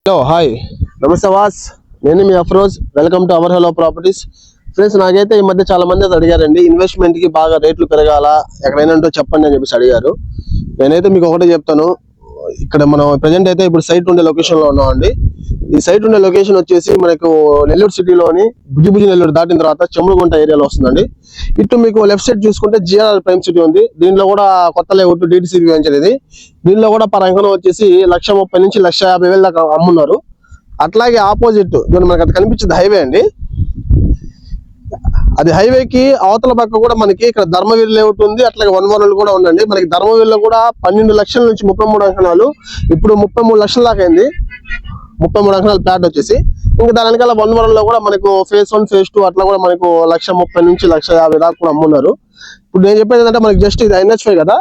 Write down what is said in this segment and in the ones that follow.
Hello hi నమస్తే వాస్, నేను మీ Afroz. Welcome to our hello properties. Friends, నాకైతే ఈ మధ్య చాలా మంది అడిగారండి, ఇన్వెస్ట్మెంట్ కి బాగా రేట్లు పెరగాల, ఎక్కడైనా ఉంటో చెప్పండి అని చెప్పేసి అడిగారు. నేనైతే మీకు ఒకటే చెప్తాను. ఇక్కడ మనం ప్రజెంట్ అయితే ఇప్పుడు సైట్ ఉండే లొకేషన్ లో ఉన్నామండి. ఈ సైట్ ఉండే లొకేషన్ వచ్చేసి మనకు నెల్లూరు సిటీలోని బుజ్జిబుజ్జి నెల్లూరు దాటిన తర్వాత చెమ్ముడుగుంట ఏరియాలో వస్తుందండి. ఇటు మీకు లెఫ్ట్ సైడ్ చూసుకుంటే జిఆర్ఆర్ ప్రైమ్ సిటీ ఉంది. దీనిలో కూడా కొత్త లేఅవుట్ డిటిసిబి వెంచర్ ఇది. దీనిలో కూడా పర్ అంకణం వచ్చేసి 1,30,000 నుంచి 1,50,000 దాకా అమ్మున్నారు. అట్లాగే ఆపోజిట్ మనకి అది కనిపించింది హైవే అండి. అది హైవేకి అవతల పక్క కూడా మనకి ఇక్కడ ధర్మవీర్ లేఅవుట్ ఉంది, అట్లాగే 1 కూడా ఉందండి. మనకి ధర్మవీర్లో కూడా 12 లక్షల నుంచి 33 అంకణాలు, ఇప్పుడు 33 లక్షల దాకా అయింది. 33 అంకణాల ప్లాట్ వచ్చేసి. ఇంకా దాని వెనకాల 1 కూడా మనకు ఫేజ్ 1 ఫేజ్ 2 అట్లా కూడా మనకు 1,30,000 నుంచి 1,50,000 దాకా కూడా అమ్మున్నారు. ఇప్పుడు నేను చెప్పేది ఏంటంటే, మనకి జస్ట్ ఇది NH5 కదా,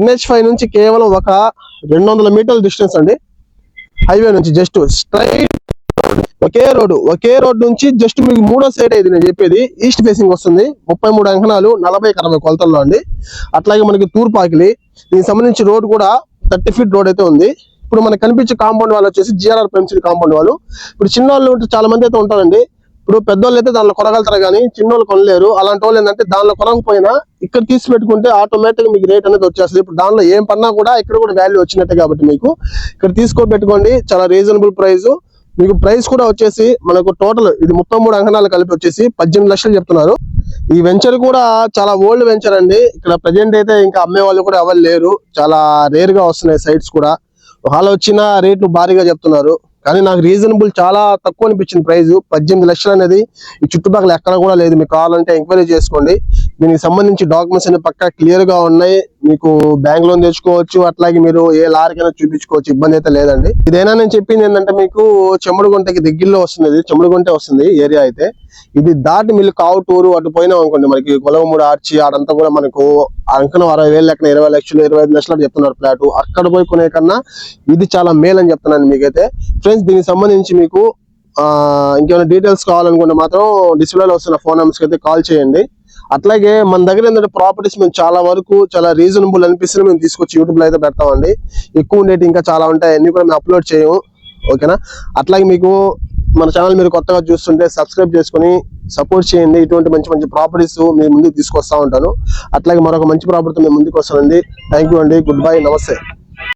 NH5 నుంచి కేవలం ఒక 200 మీటర్ల డిస్టెన్స్ అండి. హైవే నుంచి జస్ట్ స్ట్రైట్ ఒకే రోడ్ నుంచి జస్ట్ మీకు మూడో సైడ్ ఇది నేను చెప్పేది. ఈస్ట్ ఫేసింగ్ వస్తుంది. 33 అంకణాలు 40x60 కొలతల్లో అండి. అట్లాగే మనకి తూర్పాకిలి, దీనికి సంబంధించి రోడ్ కూడా 30 ఫీట్ రోడ్ అయితే ఉంది. ఇప్పుడు మనకు కనిపించే కాంపౌండ్ వాళ్ళు వచ్చేసి జిఆర్ఆర్ ప్రైమ్ సిటీ కాంపౌండ్ వాళ్ళు. ఇప్పుడు చిన్న వాళ్ళు చాలా మంది అయితే ఉంటారండి. ఇప్పుడు పెద్దోళ్ళు అయితే దానిలో కొనగలుగుతారు, కానీ చిన్నోళ్ళు కొనలేరు. అలాంటి వాళ్ళు ఏంటంటే, దానిలో కొనకపోయినా ఇక్కడ తీసి పెట్టుకుంటే ఆటోమేటిక్ మీకు రేట్ అనేది వచ్చేస్తుంది. ఇప్పుడు దానిలో ఏం పన్నా కూడా ఇక్కడ కూడా వాల్యూ వచ్చినట్టే. కాబట్టి మీకు ఇక్కడ తీసుకోబెట్టుకోండి, చాలా రీజనబుల్ ప్రైస్. మీకు ప్రైస్ కూడా వచ్చేసి మనకు టోటల్ ఇది 33 అంకణాలు కలిపి వచ్చేసి 18 లక్షలు చెప్తున్నారు. ఈ వెంచర్ కూడా చాలా ఓల్డ్ వెంచర్ అండి. ఇక్కడ ప్రజెంట్ అయితే ఇంకా అమ్మే వాళ్ళు కూడా ఎవరు లేరు. చాలా రేర్ గా వస్తున్నాయి సైట్స్ కూడా. వాళ్ళు వచ్చిన రేట్లు భారీగా చెప్తున్నారు, కానీ నాకు రీజనబుల్ చాలా తక్కువ అనిపించింది ప్రైస్. 18 లక్షలు అనేది ఈ చుట్టుపక్కల ఎక్కడ కూడా లేదు. మీకు కావాలంటే ఎంక్వైరీ చేసుకోండి. దీనికి సంబంధించి డాక్యుమెంట్స్ అన్ని పక్కా క్లియర్ గా ఉన్నాయి. మీకు బ్యాంక్ లోన్ తెచ్చుకోవచ్చు, అట్లాగే మీరు ఏ లారీకైనా చూపించుకోవచ్చు, ఇబ్బంది అయితే లేదండి. ఇదైనా నేను చెప్పింది ఏంటంటే, మీకు చెమ్ముడుగుంటకి దగ్గరలో వస్తుంది, చెమ్ముడుగుంటే వస్తుంది ఏరియా అయితే. ఇది దాటి మీరు కావుటూరు అటు పోయినాం అనుకోండి, మనకి గొలవమూడి ఆర్చి ఆడంతా కూడా మనకు అంకణం 60,000 లెక్కన 20 లక్షలు 25 లక్షలు చెప్తున్నారు ఫ్లాట్. అక్కడ పోయి కొనే కన్నా ఇది చాలా మేలు అని చెప్తున్నాను మీకైతే. ఫ్రెండ్స్, దీనికి సంబంధించి మీకు ఇంకేమైనా డీటెయిల్స్ కావాలనుకుంటే మాత్రం డిస్ప్లేలో వస్తున్న ఫోన్ నెంబర్స్ అయితే కాల్ చేయండి. అట్లాగే మన దగ్గర ఏంటంటే ప్రాపర్టీస్ మేము చాలా వరకు చాలా రీజనబుల్ అనిపిస్తుంది మేము తీసుకొచ్చి యూట్యూబ్ లో అయితే పెడతామండి. ఎక్కువ ఉండేటి ఇంకా చాలా ఉంటాయి, అన్ని కూడా మేము అప్లోడ్ చేయము. ఓకేనా? అట్లాగే మీకు మన ఛానల్ మీరు కొత్తగా చూస్తుంటే సబ్స్క్రైబ్ చేసుకుని సపోర్ట్ చేయండి. ఇటువంటి మంచి మంచి ప్రాపర్టీస్ మీ ముందుకు తీసుకొస్తా ఉంటాను. అట్లాగే మరొక మంచి ప్రాపర్టీతో మేము ముందుకు వస్తానండి. థ్యాంక్ యూ అండి. గుడ్ బై, నమస్తే.